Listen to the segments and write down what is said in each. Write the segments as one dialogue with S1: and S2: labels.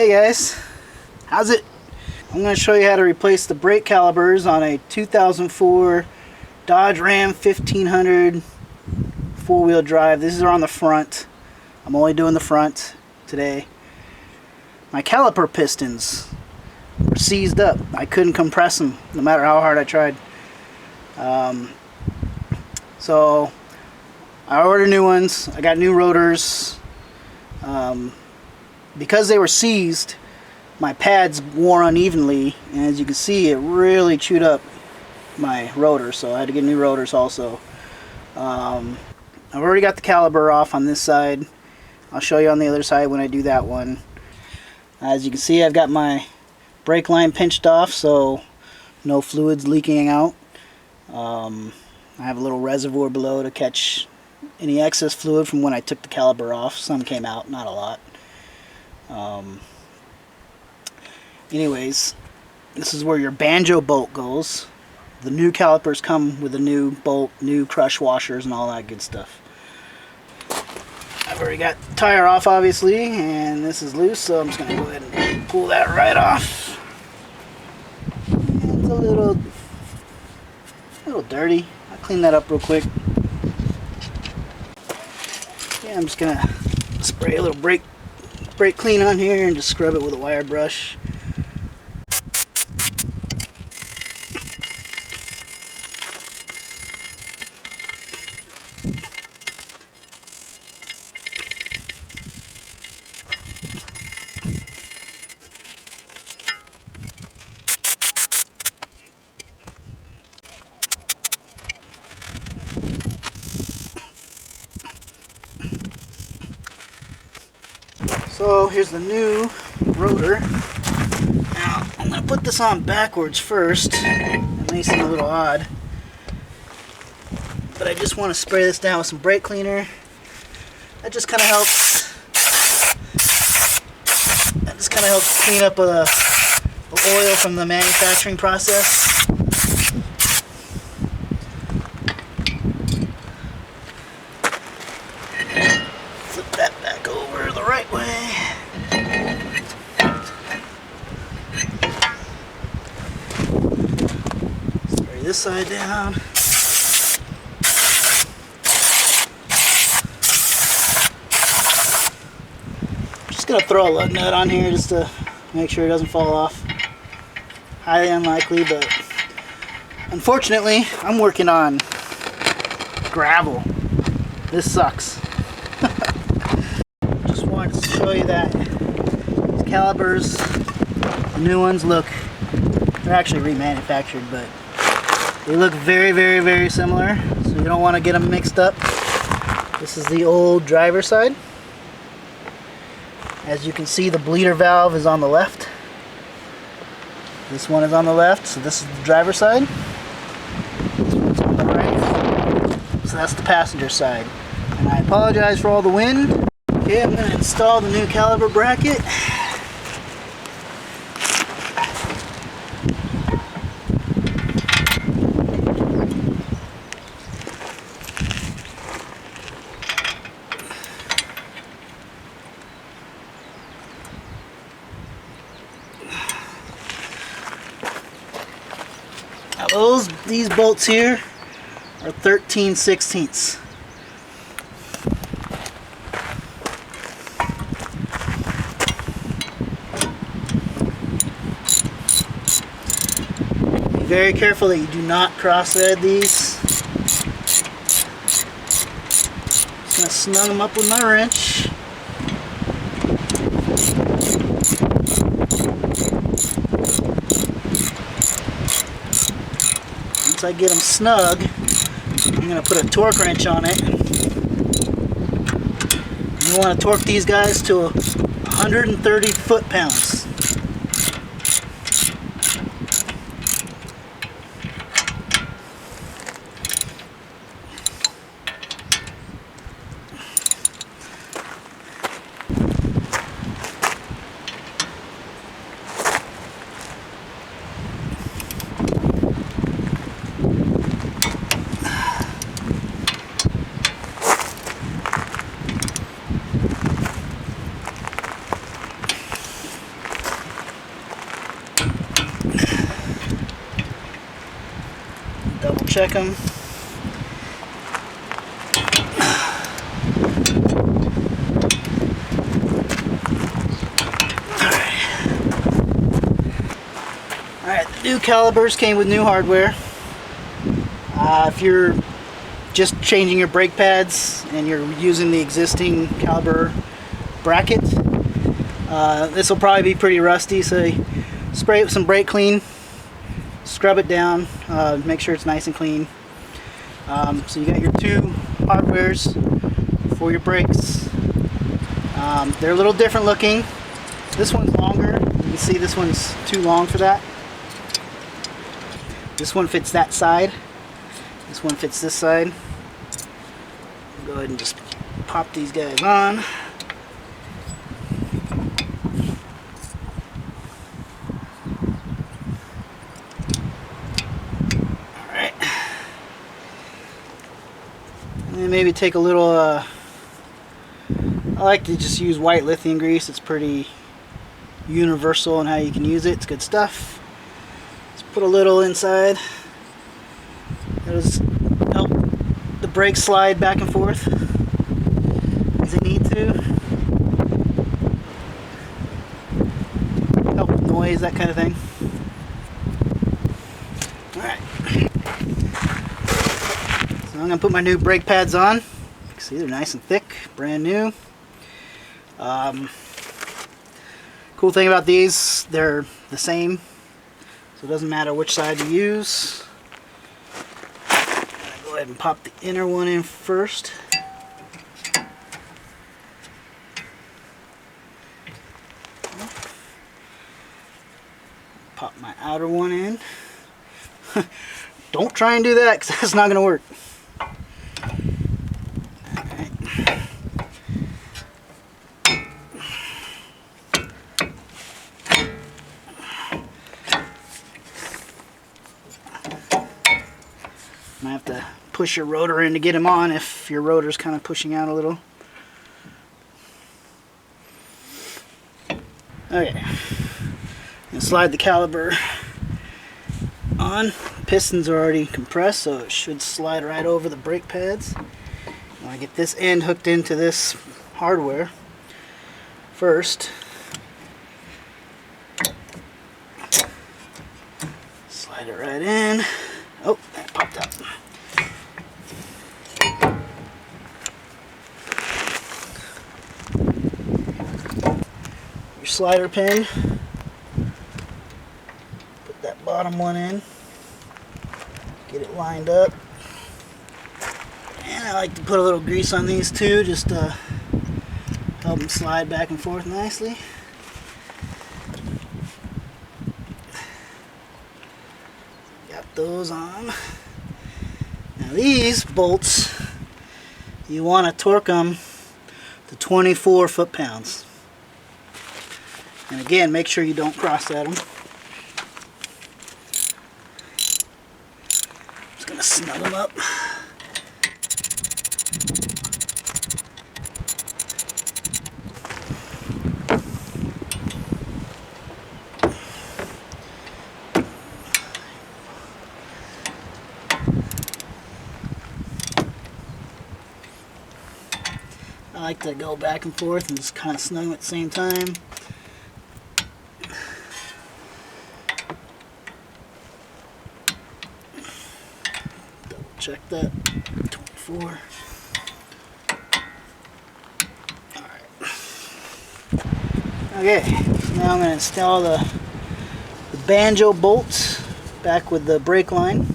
S1: Hey guys, how's it? I'm going to show you how to replace the brake calipers on a 2004 Dodge Ram 1500 four-wheel drive. These are on the front. I'm only doing the front today. My caliper pistons were seized up. I couldn't compress them no matter how hard I tried. So I ordered new ones. I got new rotors. Because they were seized, my pads wore unevenly, and as you can see, it really chewed up my rotor, so I had to get new rotors also. I've already got the caliper off on this side. I'll show you on the other side when I do that one. As you can see, I've got my brake line pinched off, so no fluids leaking out. I have a little reservoir below to catch any excess fluid from when I took the caliper off. Some came out, not a lot. Anyways, this is where your banjo bolt goes. The new calipers come with a new bolt, new crush washers, and all that good stuff. I've already got the tire off, obviously, and this is loose, so I'm just going to go ahead and pull that right off. It's a little dirty. I'll clean that up real quick. Yeah, I'm just going to spray a little brake clean on here and just scrub it with a wire brush. So here's the new rotor. Now I'm going to put this on backwards first. It may seem a little odd, but I just want to spray this down with some brake cleaner. That just kind of helps. Clean up the oil from the manufacturing process. Flip that back over the right way. Spray this side down. Just gonna throw a lug nut on here just to make sure it doesn't fall off. Highly unlikely, but unfortunately I'm working on gravel. This sucks. Just wanted to show you that these calipers, the new ones, they're actually remanufactured, but they look very, very, very similar, so you don't want to get them mixed up. This is the old driver side. As you can see, the bleeder valve is on the left. This one is on the left, so this is the driver side. This one's on the right, so that's the passenger side. And I apologize for all the wind. Okay, I'm going to install the new caliper bracket. Now these bolts here are 13/16. Be very careful that you do not cross thread these. Just gonna snug them up with my wrench. Once I get them snug, I'm going to put a torque wrench on it. You want to torque these guys to 130 foot-pounds. check them. Alright, the new calipers came with new hardware. If you're just changing your brake pads and you're using the existing caliper bracket, this will probably be pretty rusty, so you spray it with some brake clean, scrub it down, make sure it's nice and clean. So you got your two hardwares for your brakes. They're a little different looking. This one's longer. You can see this one's too long for that. This one fits that side. This one fits this side. Go ahead and just pop these guys on. Alright. And then maybe take a little, I like to just use white lithium grease. It's pretty universal in how you can use it. It's good stuff. Just put a little inside. It'll just help the brakes slide back and forth as they need to. Help with noise, that kind of thing. Alright. So I'm going to put my new brake pads on. You can see they're nice and thick, brand new. Cool thing about these, they're the same. So it doesn't matter which side you use. Go ahead and pop the inner one in first. Pop my outer one in. Don't try and do that because that's not going to work. Alright. Might have to push your rotor in to get them on if your rotor's kind of pushing out a little. Okay, and slide the caliper on. Pistons are already compressed, so it should slide right over the brake pads. I want to get this end hooked into this hardware first. Slide it right in. Oh, that popped out. Your slider pin. Put that bottom one in. Get it lined up. And I like to put a little grease on these too, just to help them slide back and forth nicely. Got those on. Now these bolts, you want to torque them to 24 foot-pounds. And again, make sure you don't cross-set them. Just going to snug them up. I like to go back and forth and just kind of snug them at the same time. Double check that. 24. Alright. Okay, so now I'm going to install the banjo bolts back with the brake line.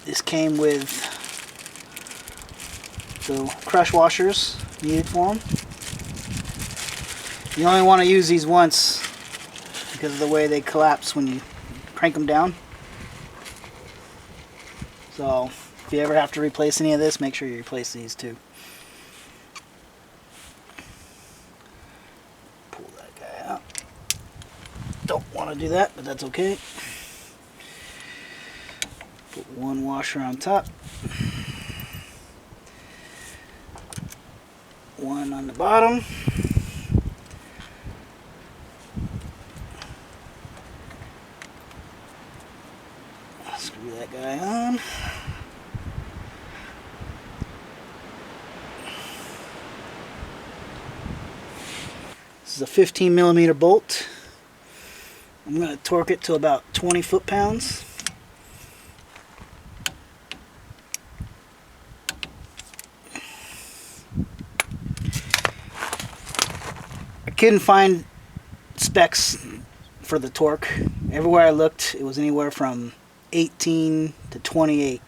S1: This came with the crush washers needed for them. You only want to use these once because of the way they collapse when you crank them down. So if you ever have to replace any of this, make sure you replace these too. Pull that guy out. Don't want to do that, but that's okay. Put one washer on top. One on the bottom. Screw that guy on. This is a 15 millimeter bolt. I'm going to torque it to about 20 foot-pounds. I couldn't find specs for the torque. Everywhere I looked, it was anywhere from 18 to 28.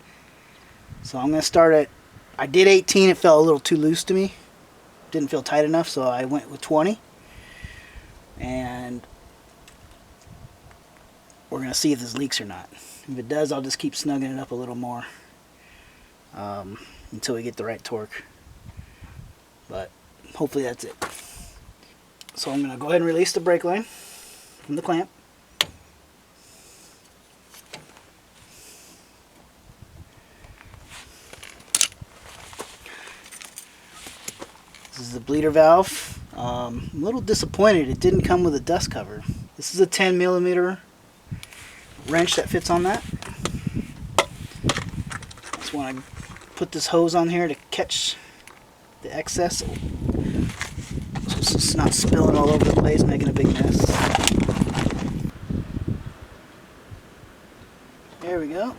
S1: So I'm going to start at, I did 18, it felt a little too loose to me. Didn't feel tight enough, so I went with 20. And we're going to see if this leaks or not. If it does, I'll just keep snugging it up a little more until we get the right torque. But hopefully that's it. So I'm going to go ahead and release the brake line from the clamp. This is the bleeder valve. I'm a little disappointed it didn't come with a dust cover. This is a 10 millimeter wrench that fits on that. Just want to put this hose on here to catch the excess so it's not spilling all over the place, making a big mess. There we go.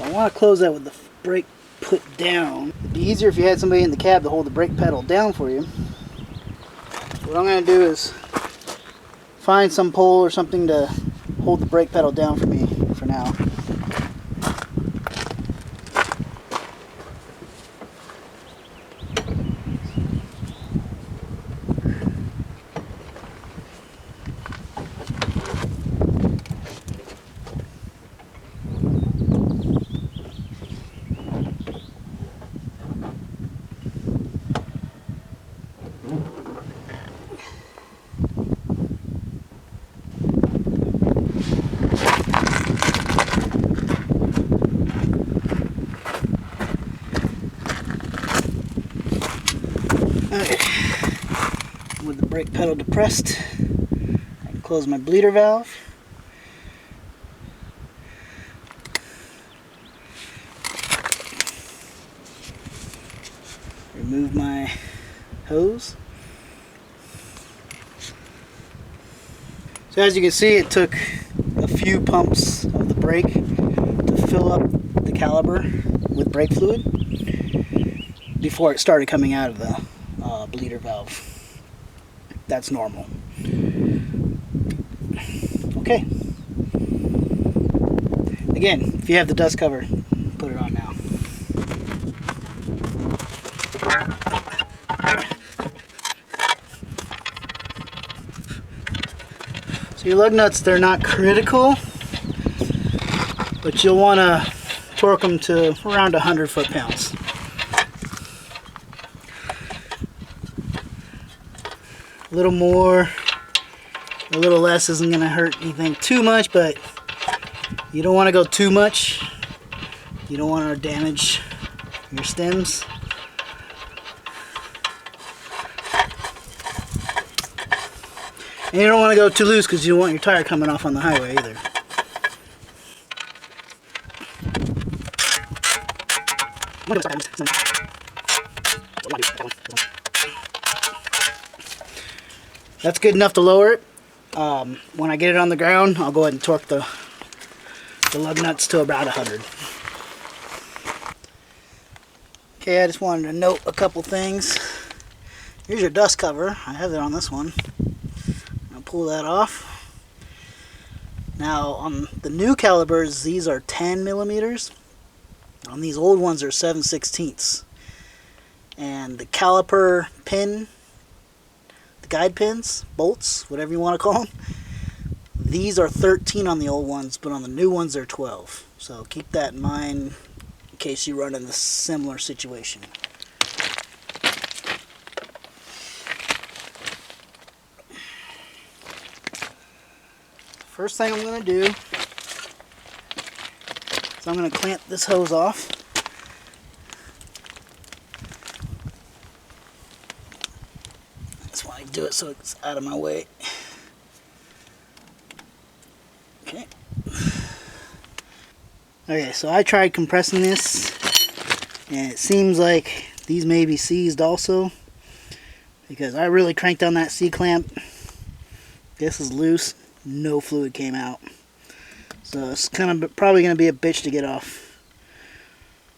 S1: I want to close that with the brake put down. It'd be easier if you had somebody in the cab to hold the brake pedal down for you. What I'm going to do is find some pole or something to hold the brake pedal down for me for now. Okay, with the brake pedal depressed, I can close my bleeder valve. Remove my hose. So as you can see, it took a few pumps of the brake to fill up the caliper with brake fluid before it started coming out of the bleeder valve. That's normal. Okay. Again, if you have the dust cover, put it on now. So your lug nuts, they're not critical, but you'll want to torque them to around 100 foot-pounds. A little more, a little less isn't going to hurt anything too much, but you don't want to go too much. You don't want to damage your stems. And you don't want to go too loose because you don't want your tire coming off on the highway either. That's good enough to lower it. When I get it on the ground, I'll go ahead and torque the lug nuts to about 100. Okay, I just wanted to note a couple things. Here's your dust cover. I have it on this one. I'll pull that off. Now on the new calipers, these are 10 millimeters. On these old ones are 7/16. And the caliper pin, the guide pins, bolts, whatever you want to call them, these are 13 on the old ones, but on the new ones they're 12. So keep that in mind in case you run into a similar situation. first thing I'm going to do is I'm going to clamp this hose off. That's why I do it, so it's out of my way. Okay. Okay, so I tried compressing this, and it seems like these may be seized also, because I really cranked on that C-clamp. This is loose, no fluid came out. So it's kind of probably going to be a bitch to get off.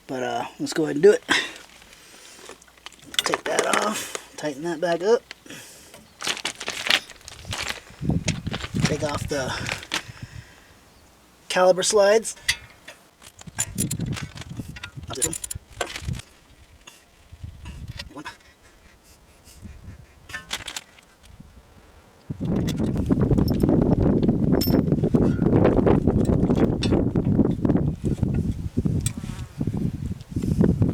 S1: But let's go ahead and do it. Take that off, tighten that back up. Take off the caliper slides.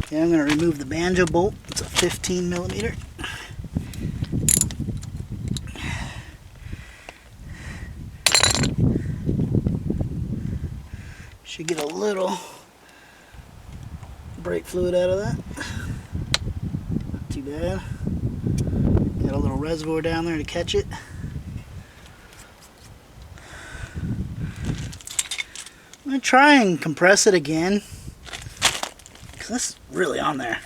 S1: Okay, I'm going to remove the banjo bolt. It's a 15 millimeter. Should get a little brake fluid out of that. Not too bad. Got a little reservoir down there to catch it. I'm going to try and compress it again, because that's really on there.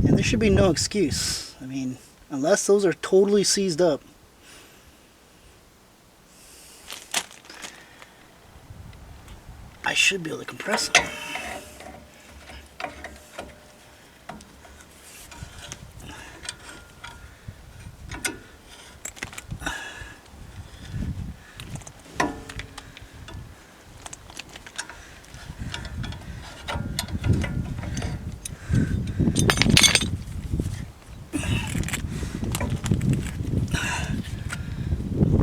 S1: And there should be no excuse. I mean, unless those are totally seized up. I should be able to compress them.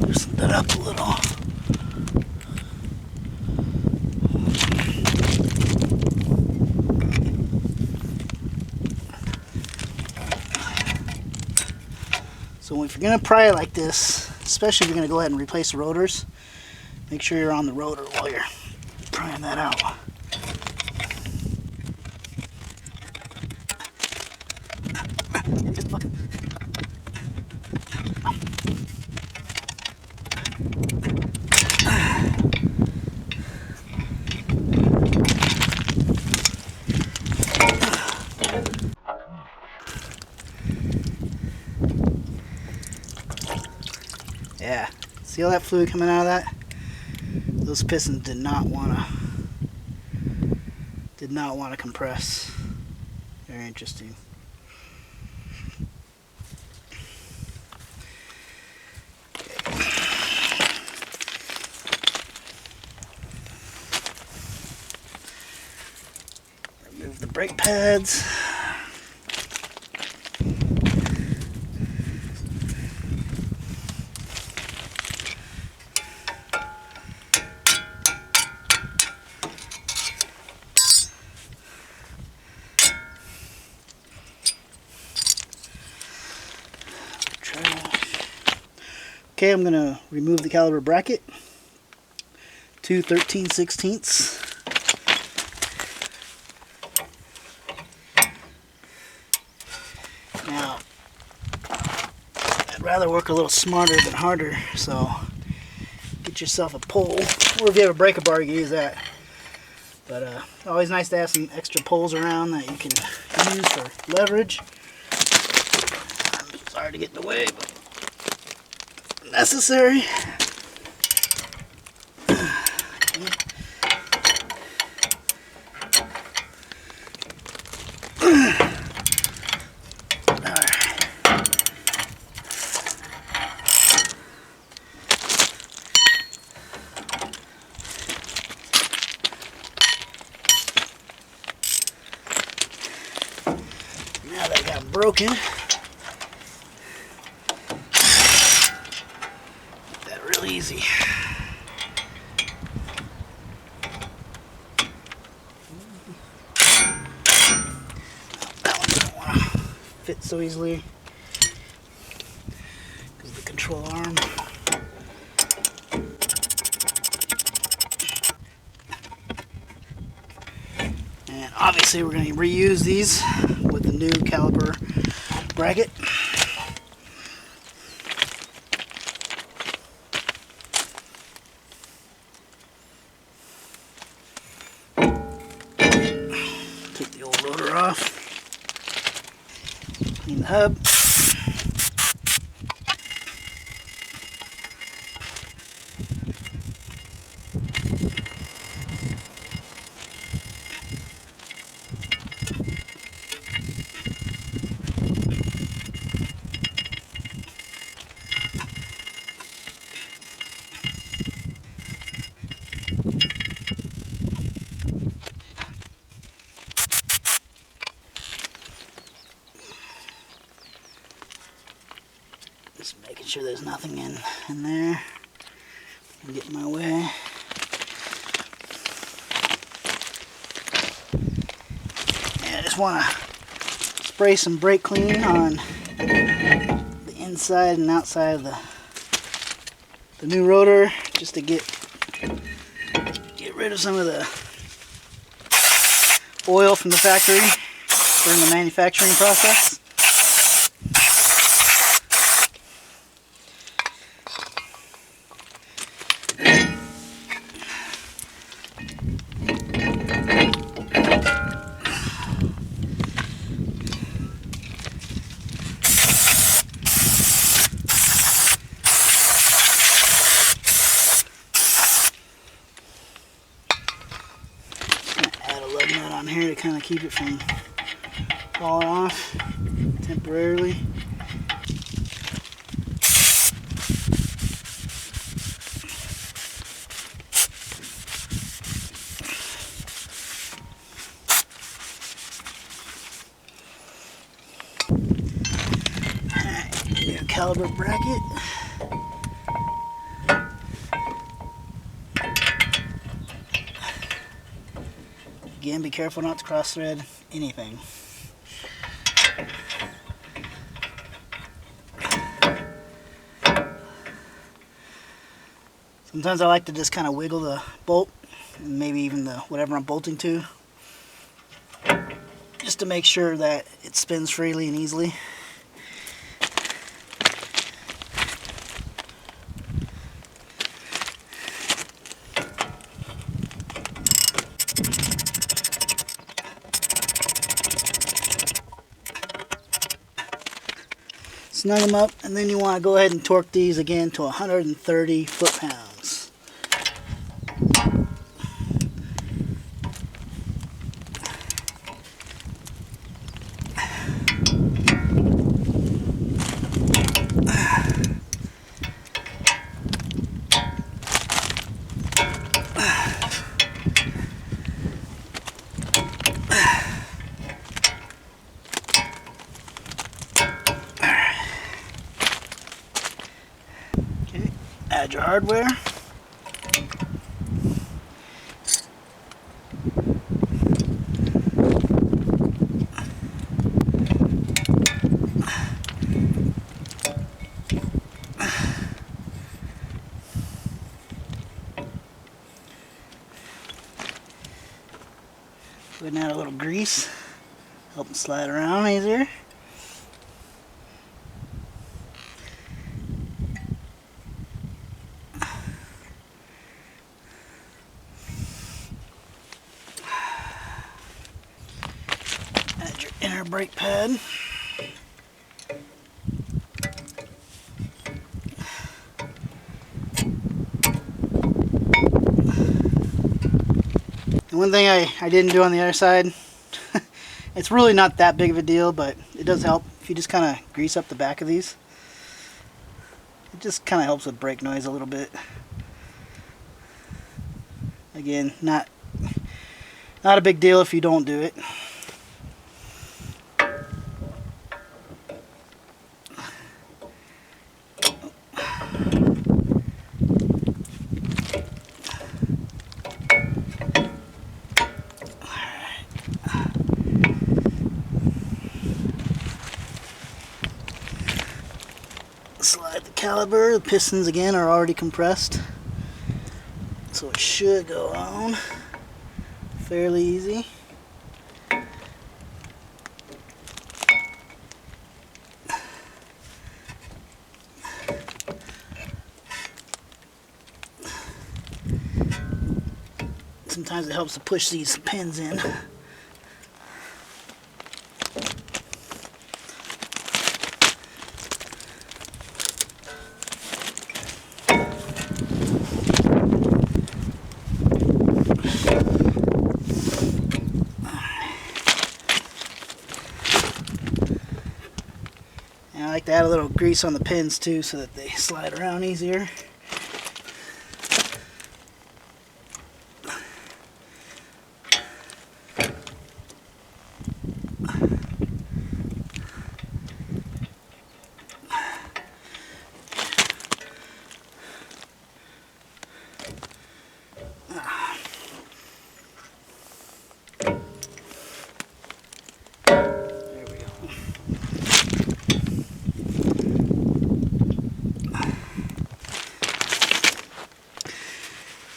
S1: Loosen that up a little. So if you're going to pry it like this, especially if you're going to go ahead and replace the rotors, make sure you're on the rotor while you're prying that out. Yeah, see all that fluid coming out of that? Those pistons did not want to compress. Very interesting. Remove the brake pads. Okay, I'm going to remove the caliper bracket to 13/16. Now, I'd rather work a little smarter than harder, so get yourself a pole, or if you have a breaker bar, you can use that. But always nice to have some extra poles around that you can use for leverage. I'm sorry to get in the way, but necessary. Now that I got them broken, that real easy. That one doesn't want to fit so easily because the control actual arm. And obviously we're going to reuse these with the new caliper bracket. Take the old rotor off. Clean the hub. Just making sure there's nothing in there. Get in my way. And I just want to spray some brake clean on the inside and outside of the new rotor, just to get rid of some of the oil from the factory during the manufacturing process. On here to kind of keep it from falling off temporarily. Alright, new caliper bracket. Again, be careful not to cross thread anything. Sometimes I like to just kind of wiggle the bolt, and maybe even the whatever I'm bolting to, just to make sure that it spins freely and easily. Snug them up, and then you want to go ahead and torque these again to 130 foot-pounds. Add your hardware. Putting out a little grease, help them slide around easier. Add your inner brake pad. And one thing I didn't do on the other side, it's really not that big of a deal, but it does help if you just kind of grease up the back of these. It just kind of helps with brake noise a little bit. Again, not a big deal if you don't do it. Slide the caliper. The pistons again are already compressed, so it should go on fairly easy. Sometimes it helps to push these pins in. And I like to add a little grease on the pins too so that they slide around easier.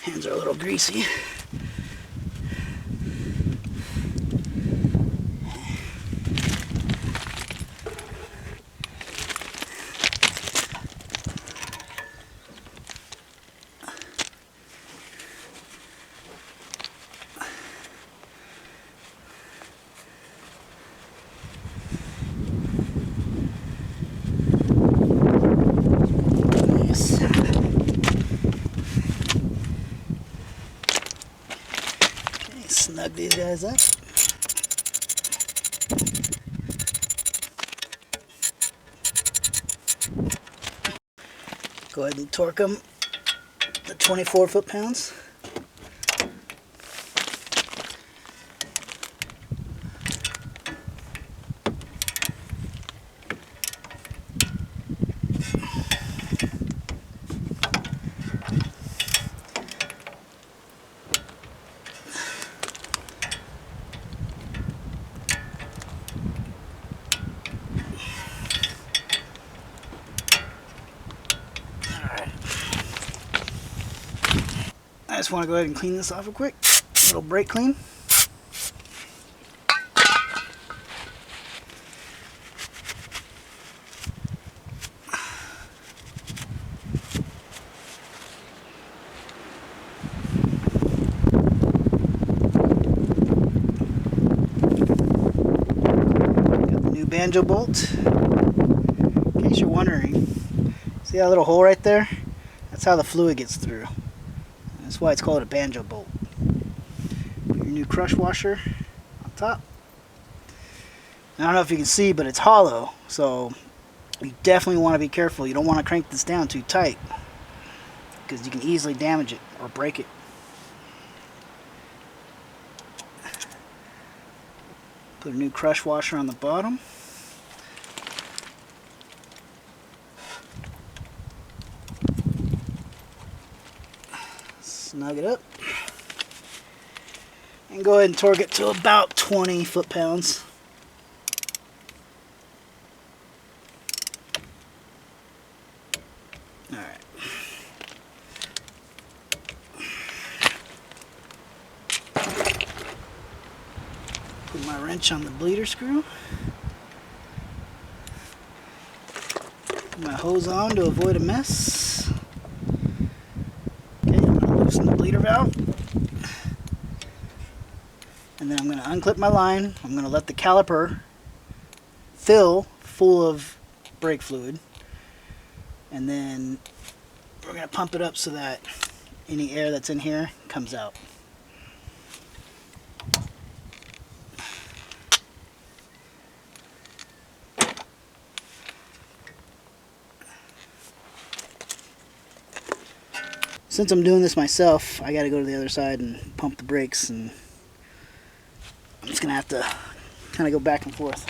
S1: Hands are a little greasy. Snug these guys up. Go ahead and torque them to 24 foot-pounds. I just want to go ahead and clean this off real quick. A little brake clean. Got the new banjo bolt. In case you're wondering, see that little hole right there? That's how the fluid gets through. That's why it's called a banjo bolt. Put your new crush washer on top. I don't know if you can see, but it's hollow, so you definitely want to be careful. You don't want to crank this down too tight because you can easily damage it or break it. Put a new crush washer on the bottom. Snug it up. And go ahead and torque it to about 20 foot-pounds. Alright. Put my wrench on the bleeder screw. Put my hose on to avoid a mess. Okay, I'm going to loosen the bleeder valve. And then I'm going to unclip my line. I'm going to let the caliper fill full of brake fluid. And then we're going to pump it up so that any air that's in here comes out. Since I'm doing this myself, I got to go to the other side and pump the brakes, and I'm just going to have to kind of go back and forth.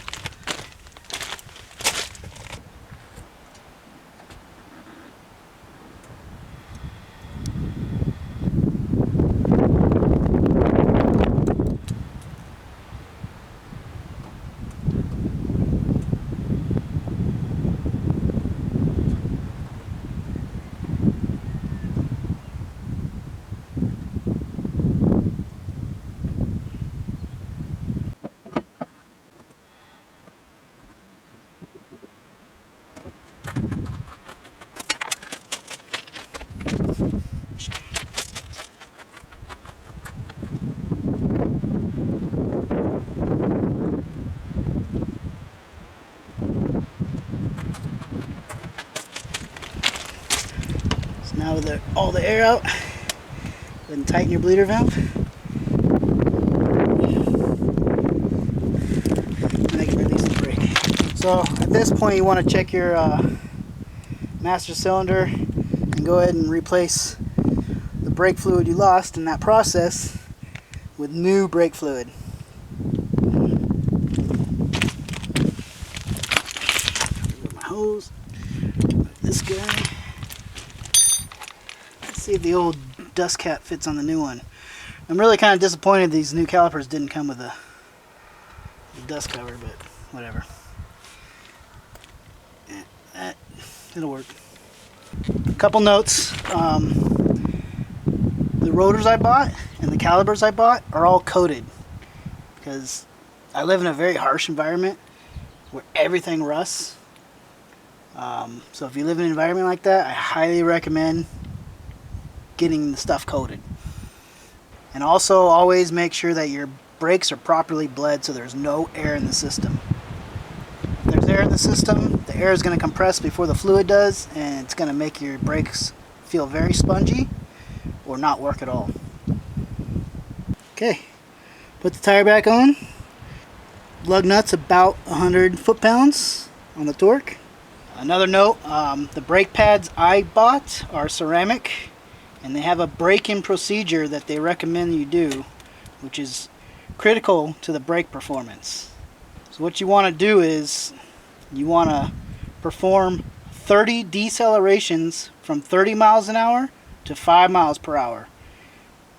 S1: Now with all the air out, then tighten your bleeder valve. And I can release the brake. So at this point you want to check your master cylinder and go ahead and replace the brake fluid you lost in that process with new brake fluid. My hose, this guy. Let's see if the old dust cap fits on the new one. I'm really kind of disappointed these new calipers didn't come with a dust cover, but whatever. It'll work. A couple notes. The rotors I bought and the calipers I bought are all coated because I live in a very harsh environment where everything rusts. So if you live in an environment like that, I highly recommend getting the stuff coated. And also always make sure that your brakes are properly bled so there's no air in the system. If there's air in the system, the air is going to compress before the fluid does, and it's going to make your brakes feel very spongy or not work at all. Okay, put the tire back on. Lug nut's about 100 foot-pounds on the torque. Another note, the brake pads I bought are ceramic, and they have a break-in procedure that they recommend you do, which is critical to the brake performance. So what you want to do is you want to perform 30 decelerations from 30 miles an hour to 5 miles per hour.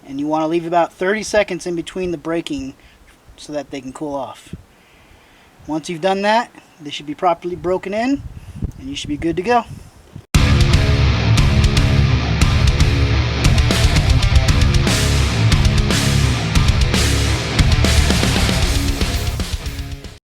S1: And you want to leave about 30 seconds in between the braking so that they can cool off. Once you've done that, they should be properly broken in and you should be good to go.